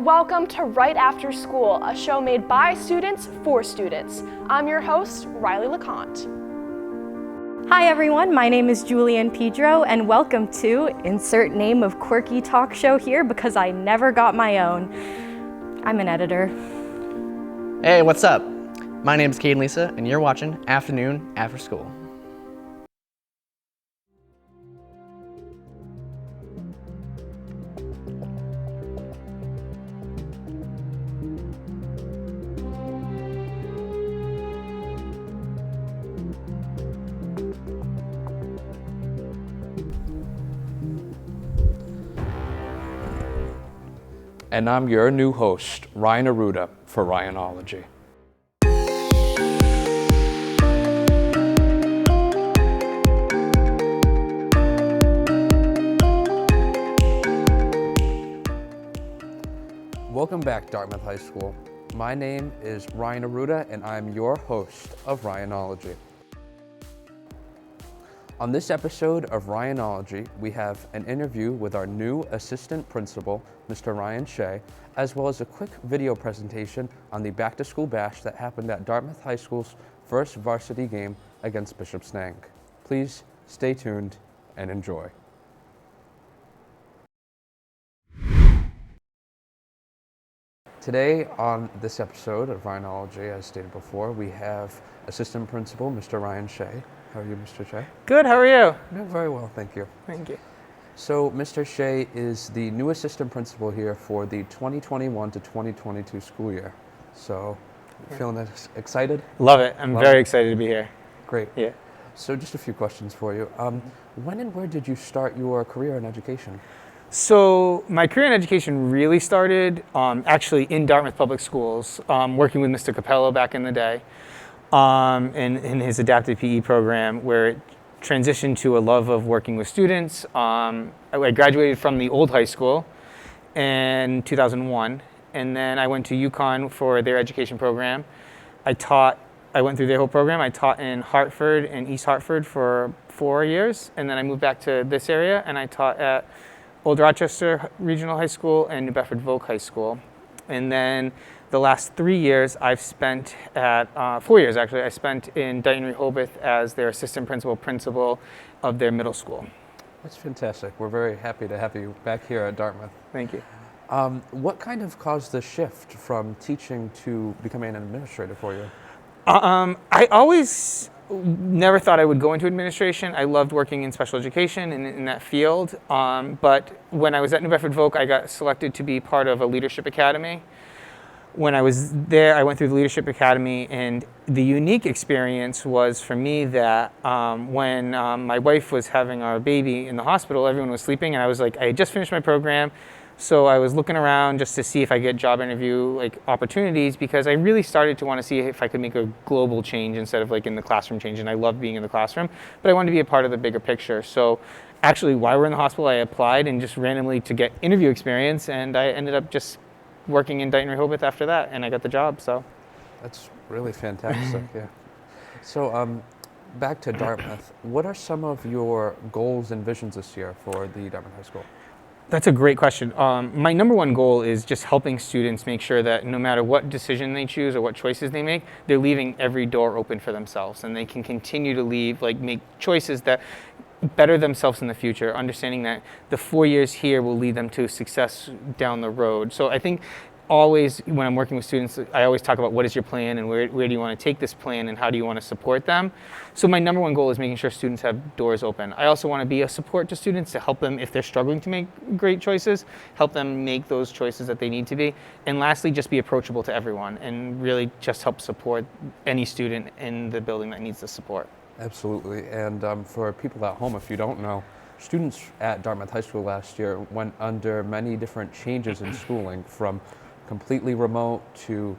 welcome to Right After School, a show made by students for students. I'm your host, Riley LeConte. Hi everyone, my name is Julian Pedro and welcome to insert name of quirky talk show here because I never got my own. I'm an editor. Hey, what's up? My name is Kate and Lisa and you're watching Afternoon After School. And I'm your new host, Ryanology for Ryanology. Welcome back, Dartmouth High School. My name is Ryanology and I'm your host of Ryanology. On this episode of Ryanology, we have an interview with our new assistant principal, Mr. Ryan Shea, as well as a quick video presentation on the Back to School Bash that happened at Dartmouth High School's first varsity game against Bishop Snang. Please stay tuned and enjoy. Today on this episode of Ryanology, as stated before, we have assistant principal, Mr. Ryan Shea. How are you, Mr. Shea? Good, how are you? No, very well, thank you. Thank you. So, Mr. Shea is the new assistant principal here for the 2021 to 2022 school year. So, feeling excited? Love it. I'm very excited to be here. Great. Yeah. So, just a few questions for you. When and where did you start your career in education? So my career in education really started actually in Dartmouth Public Schools, working with Mr. Capello back in the day. In his adapted PE program, where it transitioned to a love of working with students. I graduated from the old high school in 2001, and then I went to UConn for their education program. I went through their whole program. I taught in Hartford and East Hartford for 4 years, and then I moved back to this area, and I taught at Old Rochester Regional High School and New Bedford Volk High School. And then the last 3 years I've spent at, 4 years actually, I spent in Dighton Rehoboth as their assistant principal of their middle school. That's fantastic. We're very happy to have you back here at Dartmouth. Thank you. What kind of caused the shift from teaching to becoming an administrator for you? I always never thought I would go into administration. I loved working in special education and in that field. But when I was at New Bedford Volk, I got selected to be part of a leadership academy. When I was there, I went through the leadership academy, and the unique experience was for me that when my wife was having our baby in the hospital, everyone was sleeping, and I was like, I had just finished my program. So I was looking around just to see if I get job interview opportunities, because I really started to want to see if I could make a global change instead of in the classroom change. And I love being in the classroom, but I wanted to be a part of the bigger picture. So actually, while we're in the hospital, I applied and just randomly to get interview experience, and I ended up just working in Dighton Rehoboth after that, and I got the job. So that's really fantastic. Yeah. So back to Dartmouth. What are some of your goals and visions this year for the Dartmouth High School? That's a great question. My number one goal is just helping students make sure that no matter what decision they choose or what choices they make, they're leaving every door open for themselves, and they can continue to make choices that better themselves in the future, understanding that the 4 years here will lead them to success down the road. So I think always when I'm working with students, I always talk about what is your plan and where do you want to take this plan and how do you want to support them. So my number one goal is making sure students have doors open. I also want to be a support to students to help them if they're struggling to make great choices, help them make those choices that they need to be. And lastly, just be approachable to everyone and really just help support any student in the building that needs the support. Absolutely. And for people at home, if you don't know, students at Dartmouth High School last year went under many different changes in schooling, from completely remote to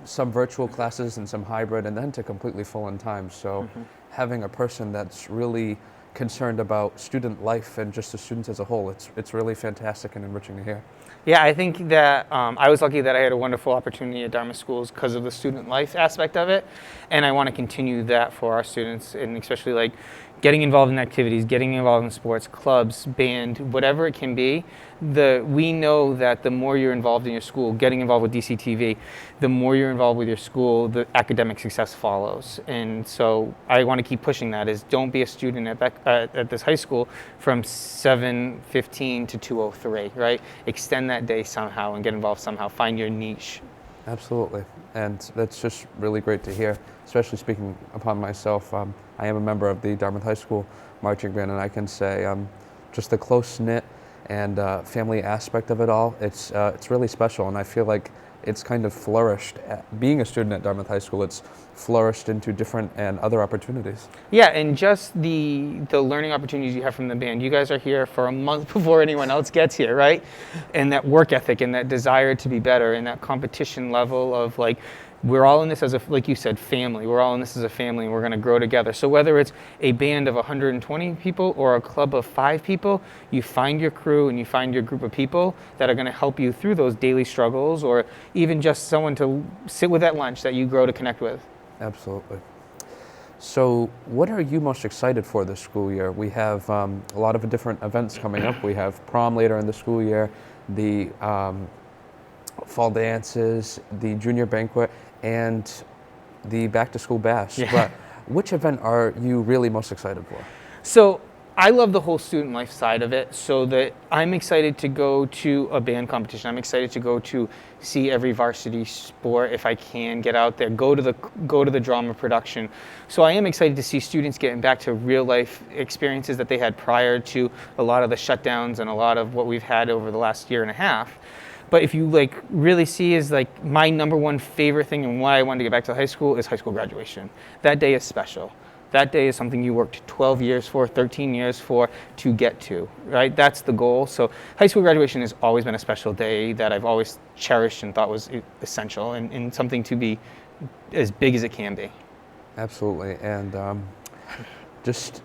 some virtual classes and some hybrid, and then to completely full in time. So having a person that's really concerned about student life and just the students as a whole, it's really fantastic and enriching to hear. Yeah, I think that I was lucky that I had a wonderful opportunity at Dartmouth Schools because of the student life aspect of it, and I want to continue that for our students, and especially getting involved in activities, getting involved in sports, clubs, band, whatever it can be, we know that the more you're involved in your school, getting involved with DCTV, the more you're involved with your school, the academic success follows. And so I want to keep pushing that, is don't be a student at this high school from 7:15 to 2:03, right? Extend that day somehow and get involved somehow. Find your niche. Absolutely, and that's just really great to hear, especially speaking upon myself. I am a member of the Dartmouth High School marching band, and I can say just the close-knit and family aspect of it all, it's really special, and I feel like it's kind of flourished. Being a student at Dartmouth High School, it's flourished into different and other opportunities. Yeah, and just the learning opportunities you have from the band. You guys are here for a month before anyone else gets here, right? And that work ethic and that desire to be better and that competition level of like, we're all in this as like you said, family. We're all in this as a family, and we're going to grow together. So whether it's a band of 120 people or a club of 5 people, you find your crew and you find your group of people that are going to help you through those daily struggles, or even just someone to sit with at lunch that you grow to connect with. Absolutely. So what are you most excited for this school year? We have a lot of different events coming up. We have prom later in the school year, the fall dances, the junior banquet, and the back to school bash. Yeah. But which event are you really most excited for? So I love the whole student life side of it, so that I'm excited to go to a band competition. I'm excited to go to see every varsity sport if I can get out there, go to the drama production. So I am excited to see students getting back to real life experiences that they had prior to a lot of the shutdowns and a lot of what we've had over the last year and a half. But if you like really see, is like my number one favorite thing and why I wanted to get back to high school is high school graduation. That day is special. That day is something you worked 12 years for, 13 years for to get to, right? That's the goal. So high school graduation has always been a special day that I've always cherished and thought was essential and something to be as big as it can be. Absolutely, and just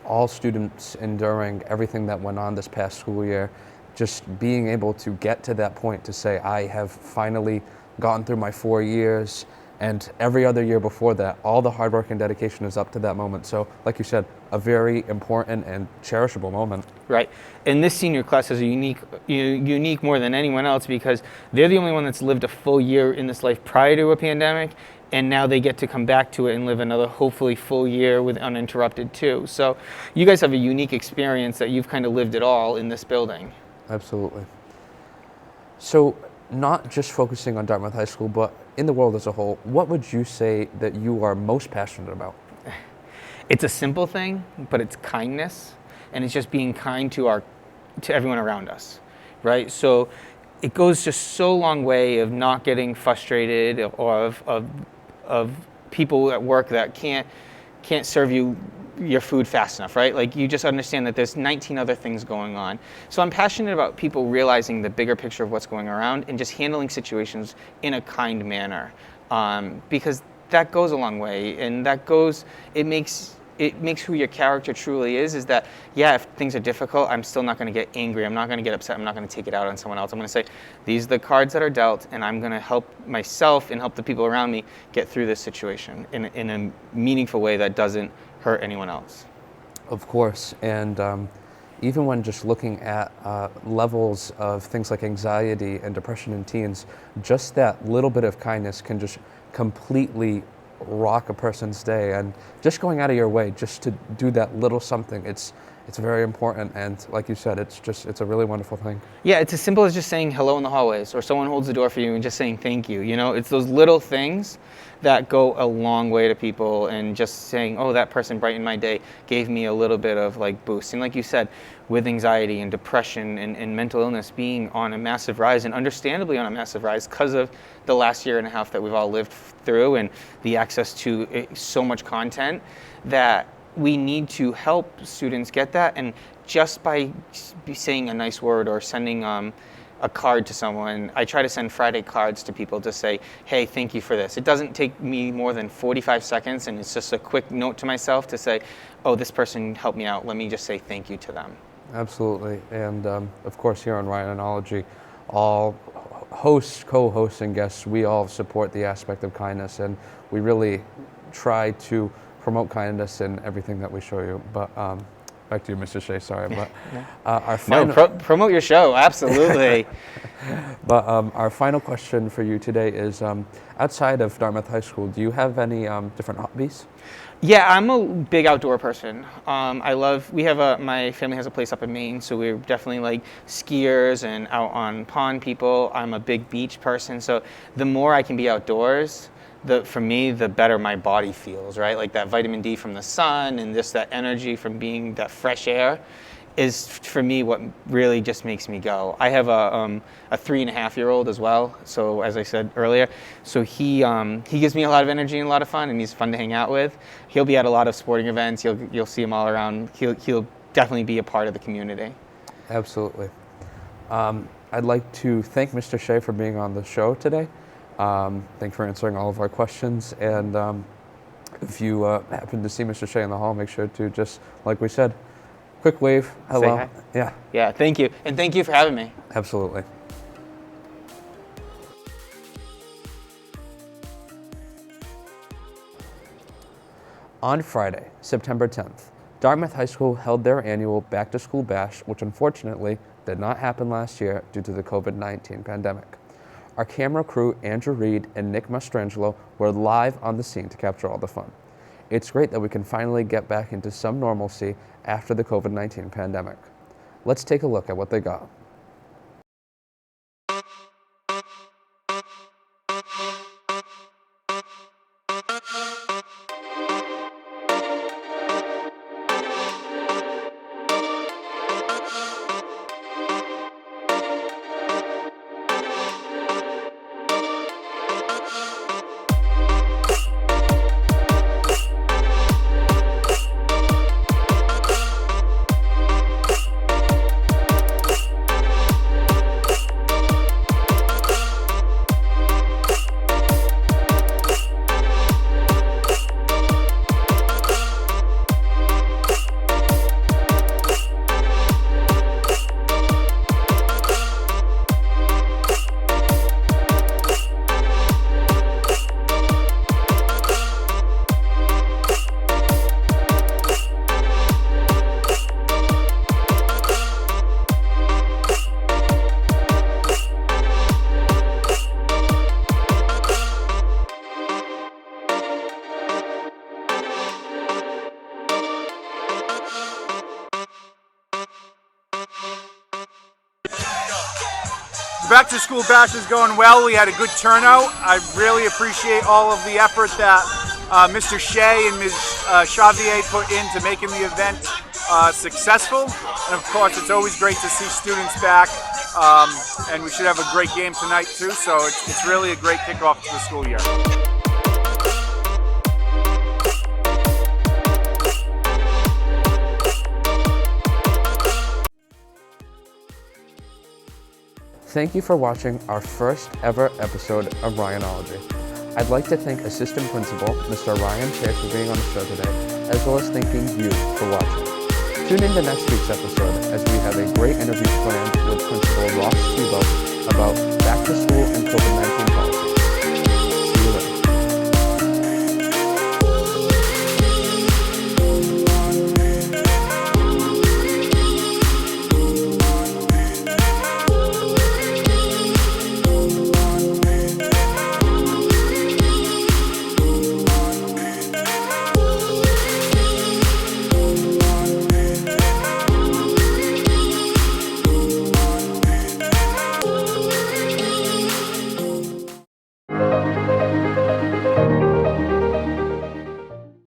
all students enduring everything that went on this past school year, just being able to get to that point to say, I have finally gotten through my 4 years, and every other year before that, all the hard work and dedication is up to that moment. So, like you said, a very important and cherishable moment. Right, and this senior class is unique more than anyone else because they're the only one that's lived a full year in this life prior to a pandemic, and now they get to come back to it and live another hopefully full year with uninterrupted too. So you guys have a unique experience that you've kind of lived it all in this building. Absolutely. So, not just focusing on Dartmouth High School, but in the world as a whole, what would you say that you are most passionate about? It's a simple thing, but it's kindness, and it's just being kind to everyone around us, right? So it goes just so long way of not getting frustrated or of people at work that can't serve you your food fast enough, right? Like you just understand that there's 19 other things going on. So I'm passionate about people realizing the bigger picture of what's going around and just handling situations in a kind manner, because that goes a long way, and it makes who your character truly is that, yeah, if things are difficult, I'm still not going to get angry. I'm not going to get upset. I'm not going to take it out on someone else. I'm going to say, these are the cards that are dealt, and I'm going to help myself and help the people around me get through this situation in a meaningful way that doesn't hurt anyone else. Of course, and even when just looking at levels of things like anxiety and depression in teens, just that little bit of kindness can just completely rock a person's day, and just going out of your way just to do that little something, it's very important, and like you said, it's a really wonderful thing. Yeah, it's as simple as just saying hello in the hallways, or someone holds the door for you and just saying thank you. You know, it's those little things that go a long way to people, and just saying, oh, that person brightened my day, gave me a little bit of like boost. And like you said, with anxiety and depression and mental illness being on a massive rise, and understandably on a massive rise because of the last year and a half that we've all lived through and the access to so much content, that we need to help students get that. And just by saying a nice word or sending a card to someone, I try to send Friday cards to people to say, hey, thank you for this. It doesn't take me more than 45 seconds, and it's just a quick note to myself to say, oh, this person helped me out. Let me just say thank you to them. Absolutely, and of course here on Ryanology, all hosts, co-hosts, and guests, we all support the aspect of kindness, and we really try to promote kindness in everything that we show you. But back to you, Mr. Shea, sorry. But Promote your show, absolutely. But our final question for you today is, outside of Dartmouth High School, do you have any different hobbies? Yeah, I'm a big outdoor person. My family has a place up in Maine, so we're definitely like skiers and out on pond people. I'm a big beach person, so the more I can be outdoors, for me, the better my body feels, right? Like that vitamin D from the sun and just that energy from being that fresh air is, for me, what really just makes me go. I have a 3.5-year-old as well, so as I said earlier, so he gives me a lot of energy and a lot of fun, and he's fun to hang out with. He'll be at a lot of sporting events. You'll see him all around. He'll definitely be a part of the community. Absolutely. I'd like to thank Mr. Shea for being on the show today. Thanks for answering all of our questions, and if you happen to see Mr. Shea in the hall, make sure to just, like we said, quick wave, hello. Say hi. Yeah. Yeah, thank you. And thank you for having me. Absolutely. On Friday, September 10th, Dartmouth High School held their annual Back to School Bash, which unfortunately did not happen last year due to the COVID-19 pandemic. Our camera crew, Andrew Reed and Nick Mastrangelo, were live on the scene to capture all the fun. It's great that we can finally get back into some normalcy after the COVID-19 pandemic. Let's take a look at what they got. Back to School Bash is going well. We had a good turnout. I really appreciate all of the effort that Mr. Shea and Ms. Xavier put into making the event successful. And of course, it's always great to see students back. And we should have a great game tonight too. So it's really a great kickoff to the school year. Thank you for watching our first ever episode of Ryanology. I'd like to thank Assistant Principal, Mr. Ryan Shea, for being on the show today, as well as thanking you for watching. Tune in to next week's episode as we have a great interview planned with Principal Ross Tebow about back to school and COVID-19 policy.